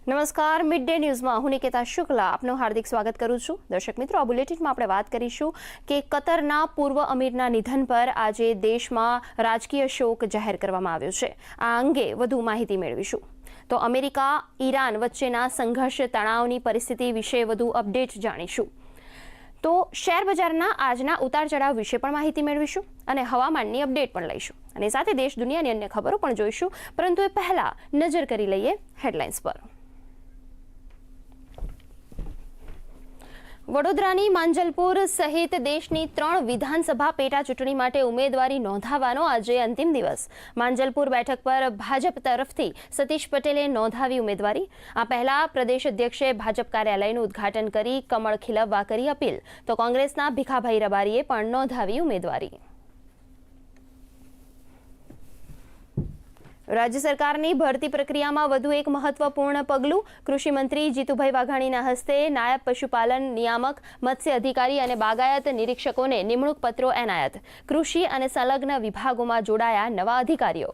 નમસ્કાર, mid day ન્યૂઝમાં હું નિકેતા શુક્લા આપનું હાર્દિક સ્વાગત કરું છું. દર્શક મિત્રો, આ બુલેટિનમાં આપણે વાત કરીશું કે કતરના પૂર્વ અમીરના નિધન પર આજે દેશમાં રાજકીય શોક જાહેર કરવામાં આવ્યો છે. આ અંગે વધુ માહિતી મેળવીશું. તો અમેરિકા ઈરાન વચ્ચેના સંઘર્ષ તણાવની પરિસ્થિતિ વિશે વધુ અપડેટ જાણીશું. તો શેર બજારના આજના ઉતાર ચઢાવ વિશે પણ માહિતી મેળવીશું અને હવામાનની અપડેટ પણ લઈશું અને સાથે દેશ દુનિયાની અન્ય ખબરો પણ જોઈશું. પરંતુ એ પહેલા નજર કરી લઈએ હેડલાઇન્સ પર. વડોદરાની માંજલપુર સહિત દેશની 3 વિધાનસભા પેટા ચૂંટણી માટે ઉમેદવારી નોંધાવવાનો આજે અંતિમ દિવસ. માંજલપુર બેઠક પર ભાજપ તરફથી સતીશ પટેલે નોંધાવી ઉમેદવારી. આ પહેલા પ્રદેશ અધ્યક્ષે ભાજપ કાર્યાલયનું ઉદ્ઘાટન કરી કમળ ખીલવવા કરી અપીલ. તો કોંગ્રેસના ભીખાભાઈ રબારીએ પણ નોંધાવી ઉમેદવારી. રાજ્ય સરકારની ભરતી પ્રક્રિયામાં વધુ એક મહત્વપૂર્ણ પગલું. કૃષિ મંત્રી જીતુભાઈ વાઘાણીના હસ્તે નાયબ પશુપાલન નિયામક, મત્સ્ય અધિકારી અને બાગાયત નિરીક્ષકોને નિમણૂક પત્રો એનાયત. કૃષિ અને સંલગ્ન વિભાગોમાં જોડાયા નવા અધિકારીઓ.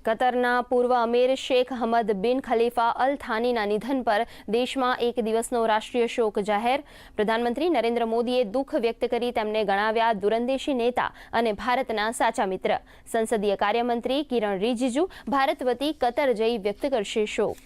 કતરના પૂર્વ અમીર શેખ હમદ બિન ખલીફા અલ થાનીના નિધન પર દેશમાં એક દિવસનો રાષ્ટ્રીય શોક જાહેર. પ્રધાનમંત્રી નરેન્દ્ર મોદીએ દુઃખ વ્યક્ત કરી તેમને ગણાવ્યા દૂરંદેશી નેતા અને ભારતના સાચા મિત્ર. સંસદીય કાર્યમંત્રી કિરણ રિજિજુ ભારત વતી કતર જઈ વ્યક્ત કરશે શોક.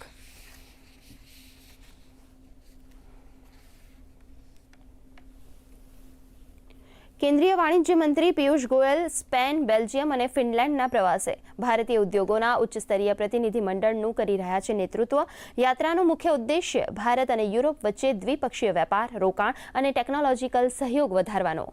કેન્દ્રીય વાણિજ્ય મંત્રી પિયુષ ગોયલ સ્પેન, બેલ્જિયમ અને ફિનલેન્ડના પ્રવાસે. ભારતીય ઉદ્યોગોના ઉચ્ચસ્તરીય પ્રતિનિધિ મંડળનું કરી રહ્યા છે નેતૃત્વ. યાત્રાનો મુખ્ય ઉદ્દેશ્ય ભારત અને યુરોપ વચ્ચે દ્વિપક્ષીય વેપાર, રોકાણ અને ટેકનોલોજીકલ સહયોગ વધારવાનો.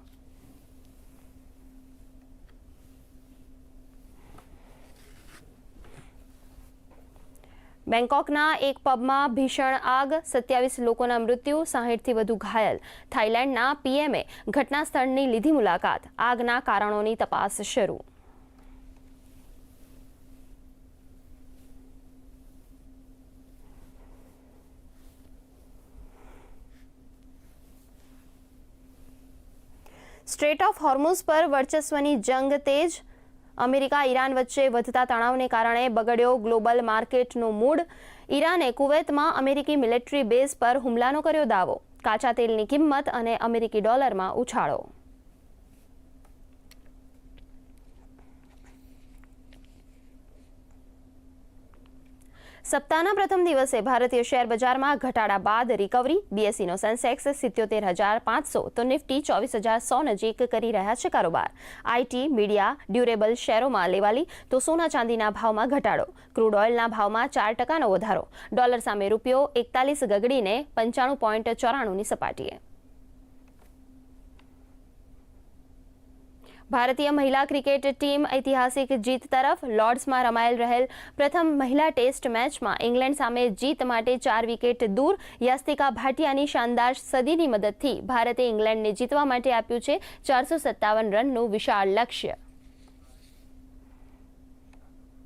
બેંકોકના એક પબમાં ભીષણ આગ, 27 લોકોના મૃત્યુ, 60થી વધુ ઘાયલ. થાઇલેન્ડના પીએમએ ઘટના સ્થળની લીધી મુલાકાત. આગના કારણોની તપાસ શરૂ. સ્ટ્રેટ ઓફ હોર્મુઝ પર વર્ચસ્વની જંગ તેજ. અમેરિકા ઈરાન વચ્ચે વધતા તણાવને કારણે બગડ્યો ગ્લોબલ માર્કેટનો મૂડ. ઈરાને કુવૈતમાં અમેરિકી મિલિટરી બેઝ પર હુમલાનો કર્યો દાવો. કાચા તેલની કિંમત અને અમેરિકી ડોલરમાં ઉછાળો. સપ્તાહના પ્રથમ દિવસે ભારતીય શેર બજારમાં ઘટાડા બાદ રિકવરી. બીએસઈનો સેન્સેક્સ 77,500 તો નિફ્ટી 24,100 નજીક કરી રહ્યા છે કારોબાર. આઈટી, મીડિયા, ડ્યુરેબલ શેરોમાં લેવાલી તો સોના ચાંદીના ભાવમાં ઘટાડો. ક્રૂડ ઓઇલના ભાવમાં 4%નો વધારો. ડોલર સામે રૂપિયો 41 ગગડીને 95.94ની સપાટીએ. ભારતીય મહિલા ક્રિકેટ ટીમ ઐતિહાસિક જીત તરફ. લોર્ડ્સમાં રમાયેલ રહેલ પ્રથમ મહિલા ટેસ્ટ મેચમાં ઇંગ્લેન્ડ સામે જીત માટે 4 વિકેટ દૂર. યાસ્તિકા ભાટિયાની શાનદાર સદીની મદદથી ભારતે ઇંગ્લેન્ડને જીતવા માટે આપ્યું છે 457 રનનું વિશાળ લક્ષ્ય.